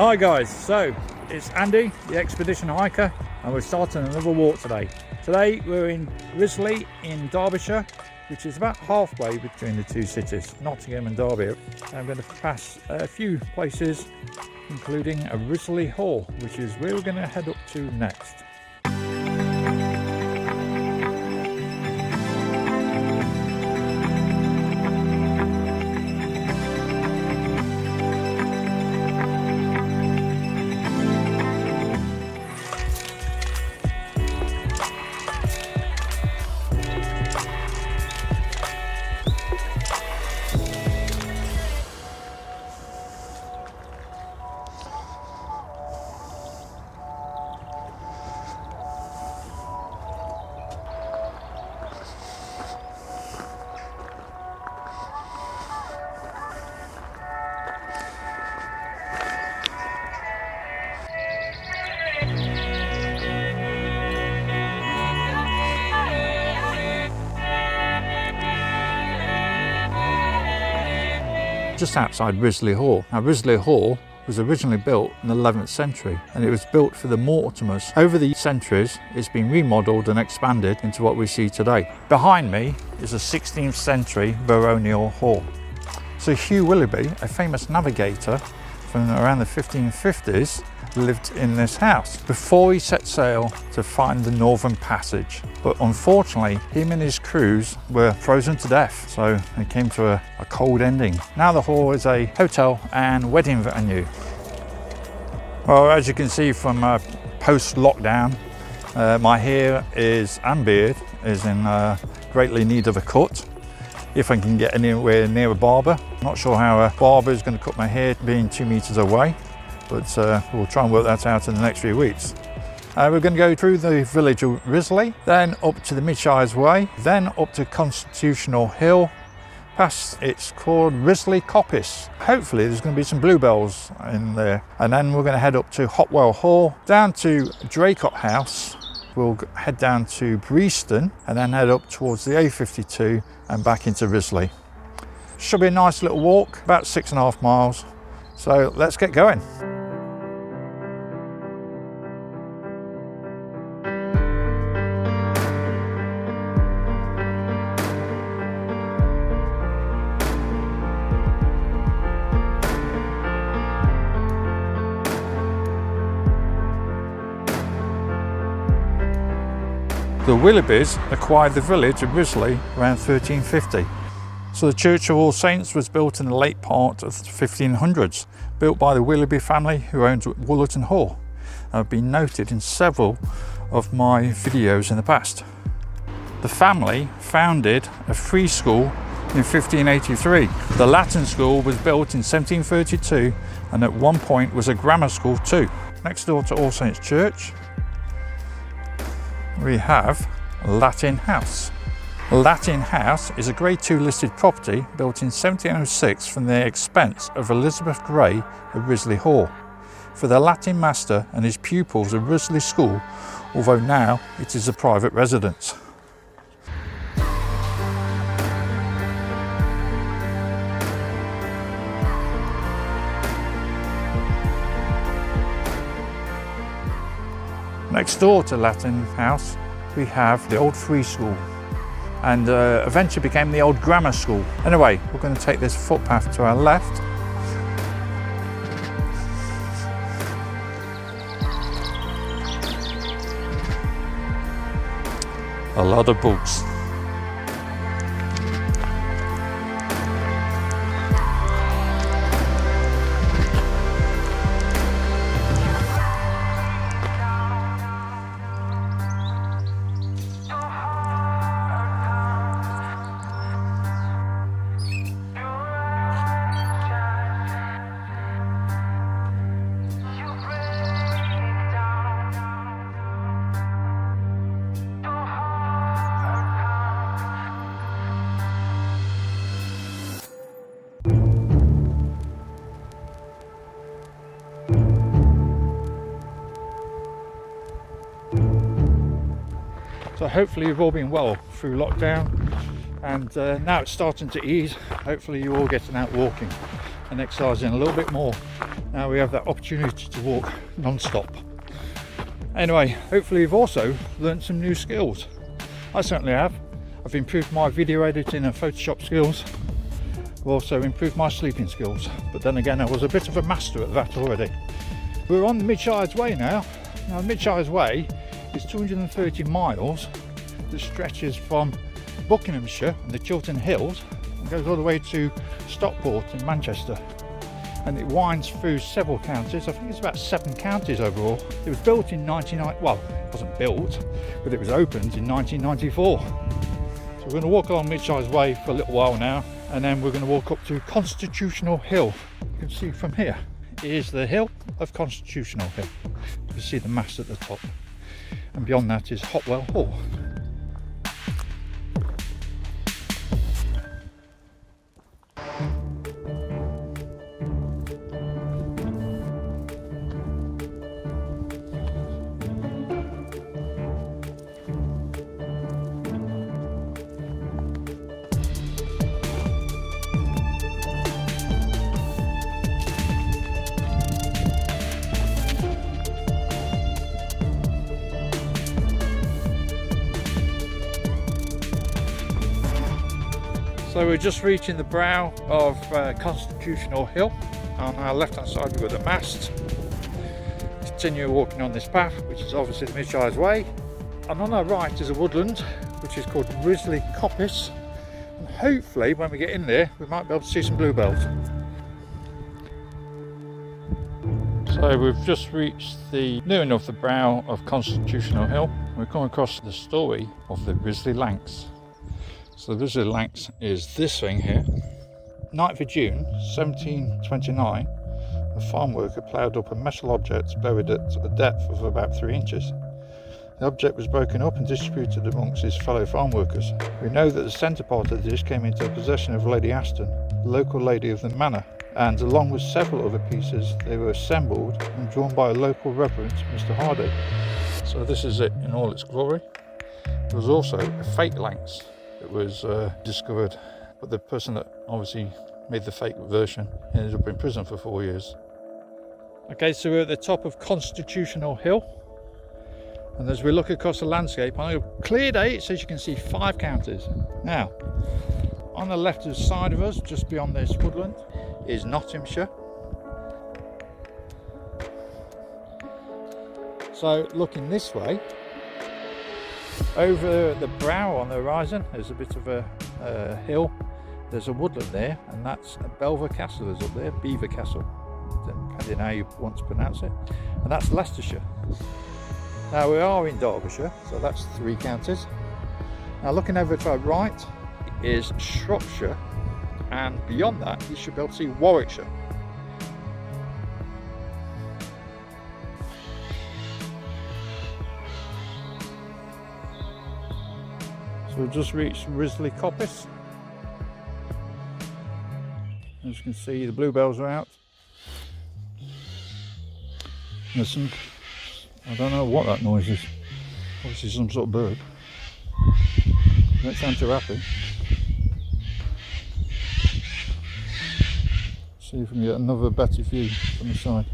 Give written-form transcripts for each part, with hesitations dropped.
Hi guys, so it's Andy, the expedition hiker, and we're starting another walk today. Today we're in Risley in Derbyshire, which is about halfway between the two cities, Nottingham and Derby. I'm going to pass a few places, including a Risley Hall, which is where we're going to head up to next. Just outside Risley Hall. Now Risley Hall was originally built in the 11th century and it was built for the Mortimers. Over the centuries it's been remodelled and expanded into what we see today. Behind me is a 16th century baronial hall. So Hugh Willoughby, a famous navigator from around the 1550s, lived in this house before he set sail to find the Northern Passage. But unfortunately, him and his crews were frozen to death, so it came to a cold ending. Now the hall is a hotel and wedding venue. Well, as you can see from post-lockdown, my hair and beard is in greatly need of a cut. If I can get anywhere near a barber. Not sure how a barber is going to cut my hair being 2 meters away, but we'll try and work that out in the next few weeks. We're going to go through the village of Risley, then up to the Midshires Way, then up to Constitutional Hill, past it's called Risley Coppice. Hopefully there's going to be some bluebells in there. And then we're going to head up to Hopwell Hall, down to Draycott House. We'll head down to Breaston and then head up towards the A52 and back into Risley. Should be a nice little walk, about 6.5 miles. So let's get going. The Willoughbys acquired the village of Risley around 1350. So the Church of All Saints was built in the late part of the 1500s, built by the Willoughby family who owned Woodland Hall. I've been noted in several of my videos in the past. The family founded a free school in 1583. The Latin school was built in 1732 and at one point was a grammar school too. Next door to All Saints Church, we have Latin House. Latin House is a Grade 2 listed property built in 1706 from the expense of Elizabeth Gray of Risley Hall for the Latin master and his pupils of Risley School, although now it is a private residence. Next door to Latin House, we have the old free school and eventually became the old grammar school. Anyway, we're going to take this footpath to our left. A lot of books. So hopefully you've all been well through lockdown, and now it's starting to ease. Hopefully you're all getting out walking and exercising a little bit more. Now we have that opportunity to walk non-stop. Anyway, hopefully you've also learnt some new skills. I certainly have. I've improved my video editing and Photoshop skills. I've also improved my sleeping skills. But then again, I was a bit of a master at that already. We're on the Midshires Way now. Now, the Midshires Way is 230 miles that stretches from Buckinghamshire and the Chiltern Hills and goes all the way to Stockport in Manchester. And it winds through several counties. I think it's about 7 counties overall. It was built in 1990, well, it wasn't built, but it was opened in 1994. So we're going to walk along Midshires Way for a little while now, and then we're going to walk up to Constitutional Hill. You can see from here, it is the hill of Constitutional Hill. You can see the mast at the top. And beyond that is Hopwell Hall. So we're just reaching the brow of Constitutional Hill. On our left hand side we've got the mast. Continue walking on this path, which is obviously the Midshires Way. And on our right is a woodland, which is called Risley Coppice. And hopefully when we get in there, we might be able to see some bluebells. So we've just reached near enough the brow of Constitutional Hill. We've come across the story of the Risley Lanx. So the Risley Lanx is this thing here. 9th of June 1729, a farm worker ploughed up a metal object buried at a depth of about 3 inches. The object was broken up and distributed amongst his fellow farm workers. We know that the centre part of the dish came into the possession of Lady Aston, the local lady of the manor, and along with several other pieces they were assembled and drawn by a local reverend, Mr. Hardy. So this is it in all its glory. There was also a fake Lanx. It was discovered, but the person that obviously made the fake version ended up in prison for 4 years. Okay, so we're at the top of Constitutional Hill, and as we look across the landscape, on a clear day it says you can see 5 counties. Now, on the left side of us, just beyond this woodland, is Nottinghamshire. So looking this way, over the brow on the horizon, there's a bit of a hill. There's a woodland there, and that's Belver Castle is up there, Beaver Castle, depending how you want to pronounce it. And that's Leicestershire. Now we are in Derbyshire, so that's 3 counties. Now looking over to our right is Shropshire, and beyond that you should be able to see Warwickshire. So we've just reached Risley Coppice. As you can see, the bluebells are out. There's some, I don't know what that noise is. Obviously some sort of bird. Don't sound too happy. See if we can get another better view from the side.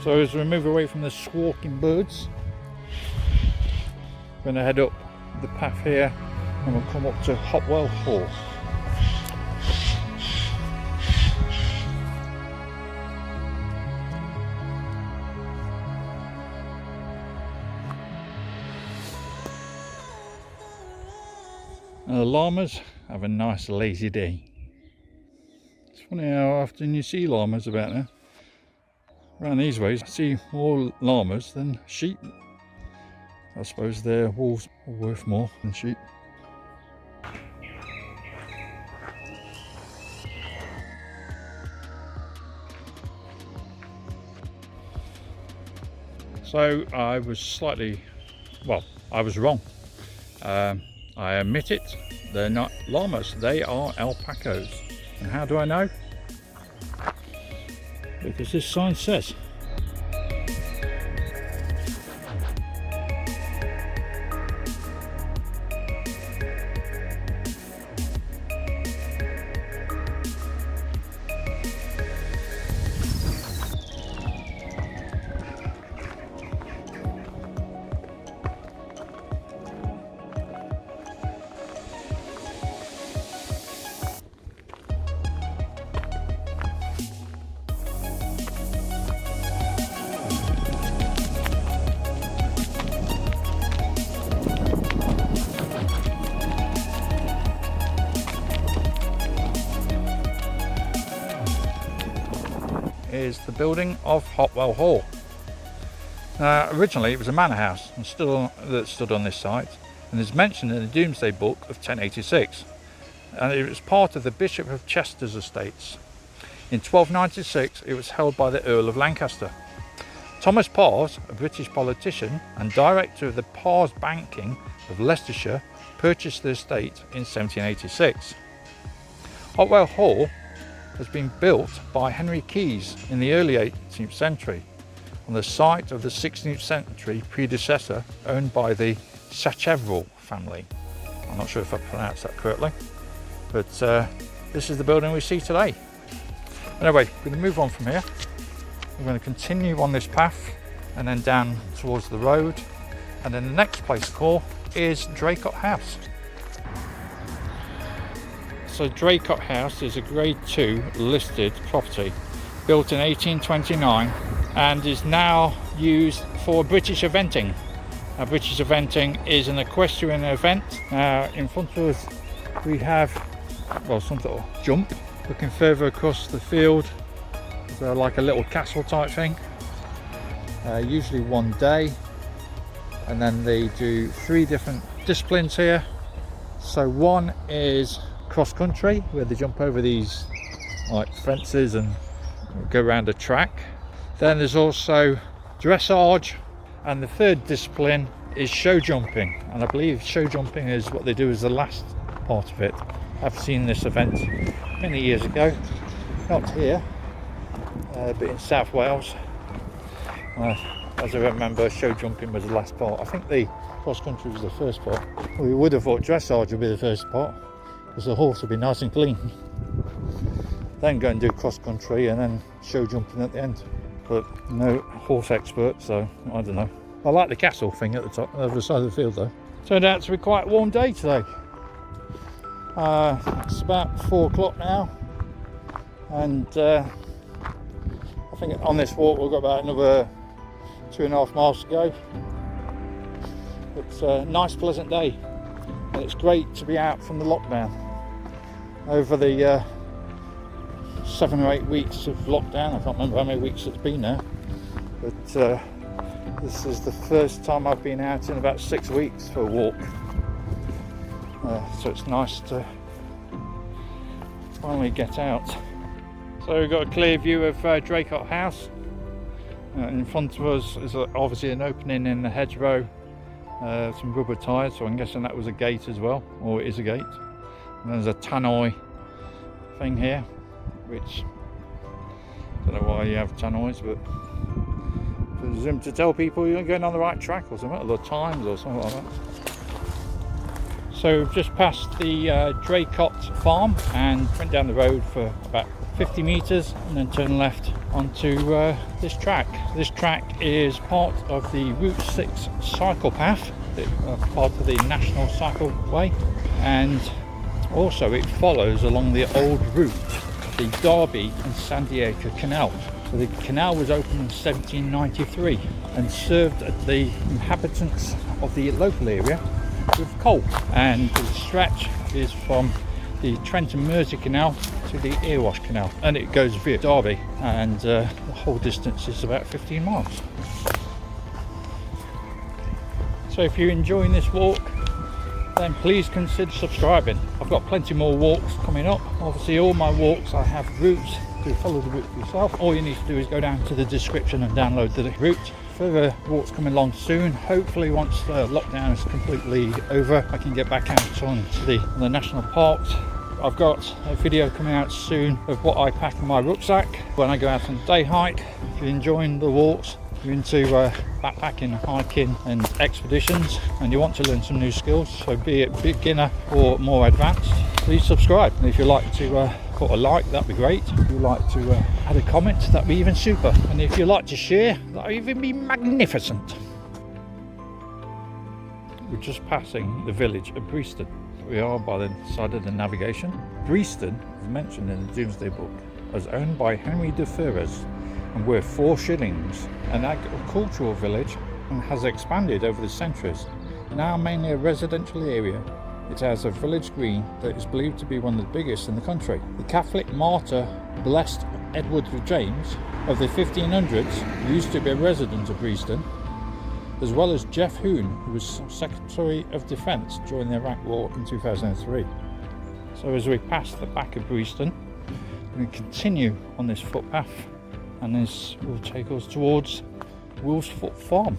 So as we move away from the squawking birds, we're going to head up the path here and we'll come up to Hopwell Hall. And the llamas have a nice lazy day. It's funny how often you see llamas about there. Around these ways, I see more llamas than sheep. I suppose their wool's worth more than sheep. So I was I was wrong. I admit it, they're not llamas, they are alpacas. And how do I know? Because this sign says. is the building of Hopwell Hall. Originally it was a manor house that stood on this site, and is mentioned in the Domesday Book of 1086, and it was part of the Bishop of Chester's estates. In 1296 it was held by the Earl of Lancaster. Thomas Parrs, a British politician and director of the Parrs Banking of Leicestershire, purchased the estate in 1786. Hopwell Hall has been built by Henry Keyes in the early 18th century on the site of the 16th century predecessor owned by the Sacheverell family. I'm not sure if I pronounced that correctly, but this is the building we see today. Anyway, we're going to move on from here. We're going to continue on this path and then down towards the road, and then the next place to call is Draycott House. So Draycott House is a Grade 2 listed property built in 1829 and is now used for British eventing. British eventing is an equestrian event. In front of us we have, well, some sort of jump. Looking further across the field, there's like a little castle type thing. Usually one day, and then they do 3 different disciplines here. So one is cross country, where they jump over these like fences and go around a track. Then there's also dressage, and the third discipline is show jumping, and I believe show jumping is what they do as the last part of it. I've seen this event many years ago, not here, but in South Wales. As I remember, show jumping was the last part. I think the cross country was the first part. We would have thought dressage would be the first part, because the horse would be nice and clean. Then go and do cross country and then show jumping at the end. But no horse expert, so I don't know. I like the castle thing at the top, on the other side of the field though. Turned out to be quite a warm day today. It's about 4 o'clock now, and I think on this walk we've got about another 2.5 miles to go. It's a nice pleasant day, and it's great to be out from the lockdown. Over the 7 or 8 weeks of lockdown, I can't remember how many weeks it's been now, but this is the first time I've been out in about 6 weeks for a walk. So it's nice to finally get out. So we've got a clear view of Draycott House. In front of us is obviously an opening in the hedgerow, some rubber tyres, so I'm guessing that was a gate as well, or it is a gate. And there's a tannoy thing here, which I don't know why you have tannoys, but I presume to tell people you're going on the right track or something, or the times or something like that. So we've just passed the Draycott farm and went down the road for about 50 metres and then turned left onto this track. This track is part of the Route 6 cycle path, part of the National Cycle Way, and also it follows along the old route, the Derby and Sandiacre Canal. So the canal was opened in 1793 and served the inhabitants of the local area with coal, and the stretch is from the Trent and Mersey Canal to the Erewash Canal, and it goes via Derby, and the whole distance is about 15 miles. So if you're enjoying this walk, then please consider subscribing. I've got plenty more walks coming up. Obviously all my walks I have routes to follow the route for yourself. All you need to do is go down to the description and download the route. Further walks coming along soon. Hopefully once the lockdown is completely over, I can get back out onto the national parks. I've got a video coming out soon of what I pack in my rucksack when I go out on a day hike. If you're enjoying the walks, you're into backpacking, hiking and expeditions, and you want to learn some new skills, so be it beginner or more advanced, please subscribe. And if you'd like to put a like, that'd be great. If you'd like to add a comment, that'd be even super. And if you'd like to share, that'd even be magnificent. We're just passing the village of Breaston. We are by the side of the navigation. Breaston is mentioned in the Domesday Book as owned by Henry de Ferrers and worth 4 shillings. An agricultural village, and has expanded over the centuries. Now mainly a residential area, it has a village green that is believed to be one of the biggest in the country. The Catholic martyr blessed Edward James of the 1500s used to be a resident of Breaston, as well as Jeff Hoon, who was Secretary of Defence during the Iraq War in 2003. So as we pass the back of Breaston, we continue on this footpath, and this will take us towards Woolsfoot Farm.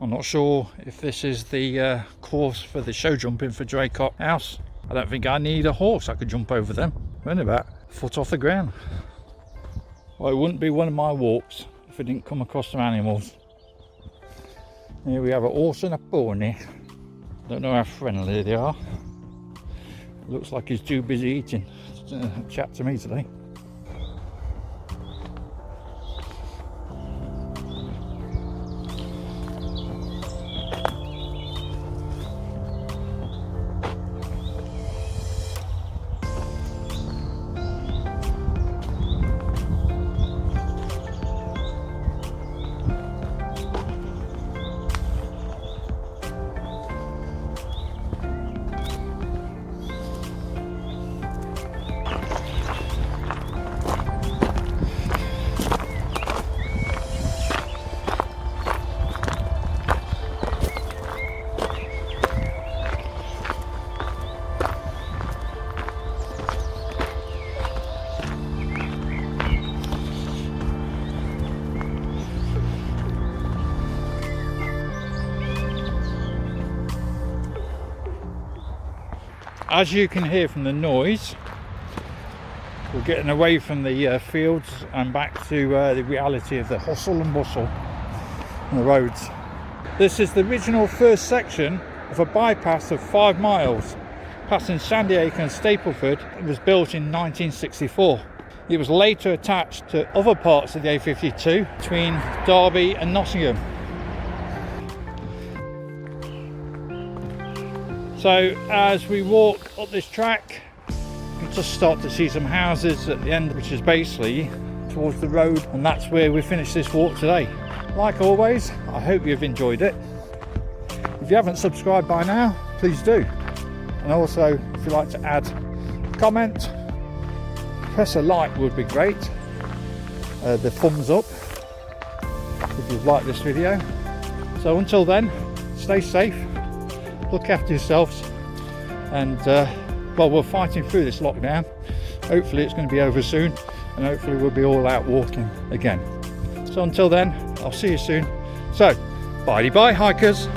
I'm not sure if this is the course for the show jumping for Draycott House. I don't think I need a horse, I could jump over them. We're only about a foot off the ground. Well, it wouldn't be one of my walks if I didn't come across some animals. Here we have a horse and a pony. Don't know how friendly they are. Looks like he's too busy eating to chat to me today. As you can hear from the noise, we're getting away from the fields and back to the reality of the hustle and bustle on the roads. This is the original first section of a bypass of 5 miles, passing Sandiacre and Stapleford. It was built in 1964. It was later attached to other parts of the A52 between Derby and Nottingham. So as we walk up this track, you just start to see some houses at the end, which is basically towards the road, and that's where we finish this walk today. Like always, I hope you've enjoyed it. If you haven't subscribed by now, please do. And also, if you'd like to add a comment, press a like would be great. The thumbs up if you've liked this video. So until then, stay safe. Look after yourselves, and well, we're fighting through this lockdown. Hopefully it's going to be over soon, and hopefully we'll be all out walking again. So until then, I'll see you soon. So bye hikers.